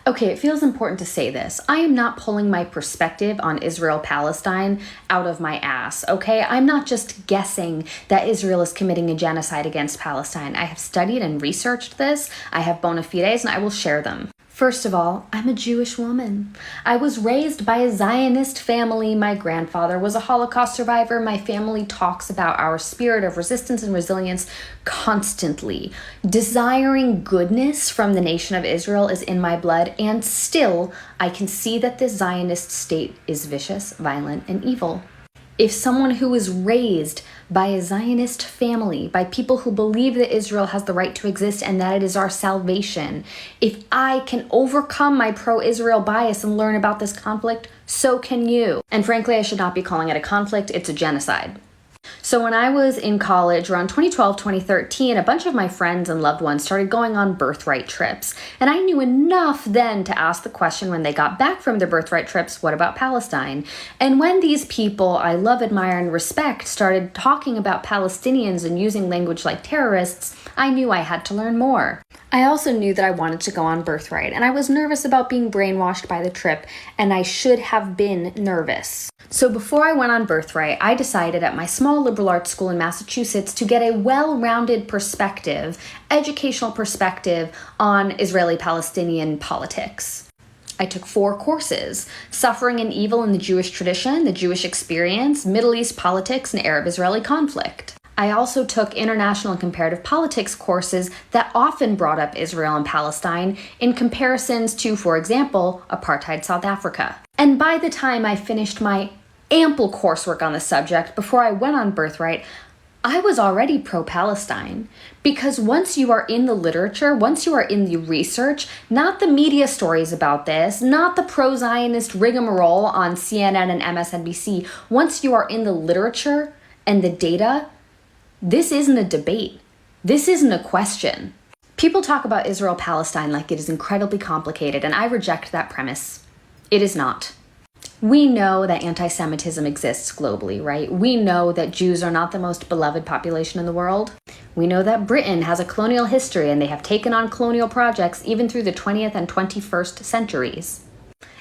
Okay, it feels important to say this. I am not pulling my perspective on Israel-Palestine out of my ass, okay? I'm not just guessing that Israel is committing a genocide against Palestine. I have studied and researched this. I have bona fides, and I will share them. First of all, I'm a Jewish woman. I was raised by a Zionist family. My grandfather was a Holocaust survivor. My family talks about our spirit of resistance and resilience constantly. Desiring goodness from the nation of Israel is in my blood, and still, I can see that this Zionist state is vicious, violent, and evil. If someone who is raised by a Zionist family, by people who believe that Israel has the right to exist and that it is our salvation, if I can overcome my pro-Israel bias and learn about this conflict, so can you. And frankly, I should not be calling it a conflict, it's a genocide. So when I was in college around 2012, 2013, a bunch of my friends and loved ones started going on birthright trips. And I knew enough then to ask the question when they got back from their birthright trips, what about Palestine? And when these people I love, admire, and respect started talking about Palestinians and using language like terrorists, I knew I had to learn more. I also knew that I wanted to go on birthright, and I was nervous about being brainwashed by the trip, and I should have been nervous. So before I went on birthright, I decided at my small liberal arts school in Massachusetts to get a well-rounded perspective, educational perspective on Israeli-Palestinian politics. I took 4 courses: Suffering and Evil in the Jewish Tradition, the Jewish Experience, Middle East Politics, and Arab-Israeli Conflict. I also took international and comparative politics courses that often brought up Israel and Palestine in comparisons to, for example, apartheid South Africa. And by the time I finished my ample coursework on the subject before I went on birthright, I was already pro-Palestine. Because once you are in the literature, once you are in the research, not the media stories about this, not the pro-Zionist rigmarole on CNN and MSNBC, once you are in the literature and the data, this isn't a debate. This isn't a question. People talk about Israel-Palestine like it is incredibly complicated, and I reject that premise. It is not. We know that anti-Semitism exists globally, right? We know that Jews are not the most beloved population in the world. We know that Britain has a colonial history, and they have taken on colonial projects even through the 20th and 21st centuries.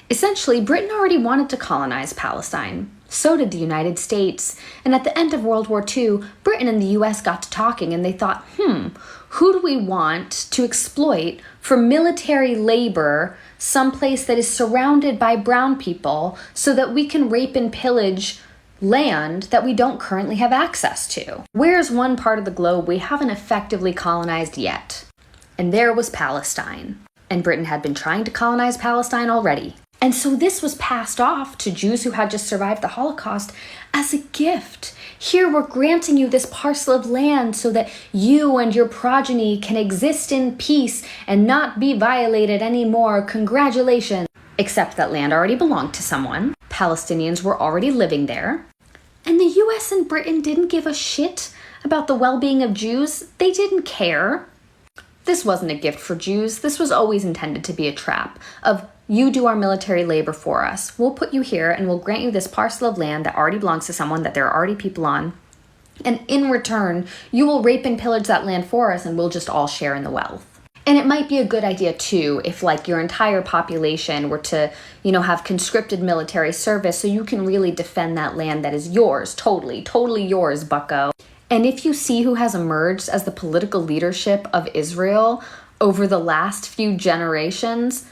Essentially, Britain already wanted to colonize Palestine. So did the United States. And at the end of World War II, Britain and the US got to talking, and they thought, who do we want to exploit for military labor someplace that is surrounded by brown people so that we can rape and pillage land that we don't currently have access to? Where's one part of the globe we haven't effectively colonized yet? And there was Palestine. And Britain had been trying to colonize Palestine already. And so this was passed off to Jews who had just survived the Holocaust as a gift. Here we're granting you this parcel of land so that you and your progeny can exist in peace and not be violated anymore. Congratulations. Except that land already belonged to someone. Palestinians were already living there. And the US and Britain didn't give a shit about the well-being of Jews. They didn't care. This wasn't a gift for Jews. This was always intended to be a trap of, you do our military labor for us. We'll put you here and we'll grant you this parcel of land that already belongs to someone that there are already people on. And in return, you will rape and pillage that land for us and we'll just all share in the wealth. And it might be a good idea too if like your entire population were to, have conscripted military service so you can really defend that land that is yours, totally yours, bucko. And if you see who has emerged as the political leadership of Israel over the last few generations,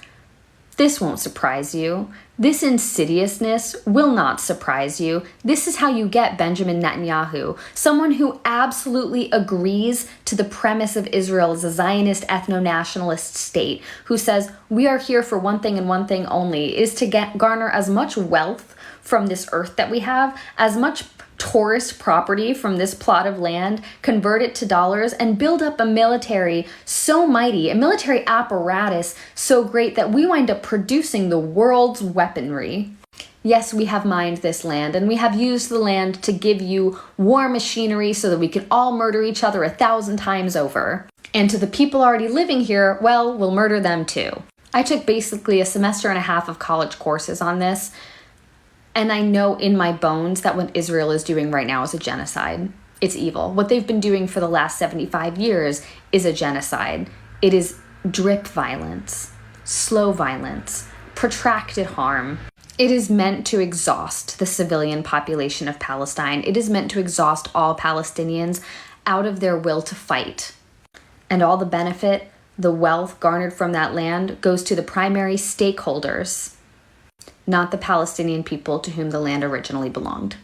this won't surprise you. This insidiousness will not surprise you. This is how you get Benjamin Netanyahu, someone who absolutely agrees to the premise of Israel as a Zionist ethno-nationalist state, who says, we are here for one thing and one thing only, is to garner as much wealth from this earth that we have, as much tourist property from this plot of land, convert it to dollars, and build up a military so mighty, a military apparatus so great that we wind up producing the world's weaponry. Yes, we have mined this land, and we have used the land to give you war machinery so that we can all murder each other 1,000 times over. And to the people already living here, well, we'll murder them too. I took basically a semester and a half of college courses on this, and I know in my bones that what Israel is doing right now is a genocide. It's evil. What they've been doing for the last 75 years is a genocide. It is drip violence. slow violence, protracted harm. It is meant to exhaust the civilian population of Palestine. It is meant to exhaust all Palestinians out of their will to fight. And all the benefit, the wealth garnered from that land goes to the primary stakeholders, not the Palestinian people to whom the land originally belonged.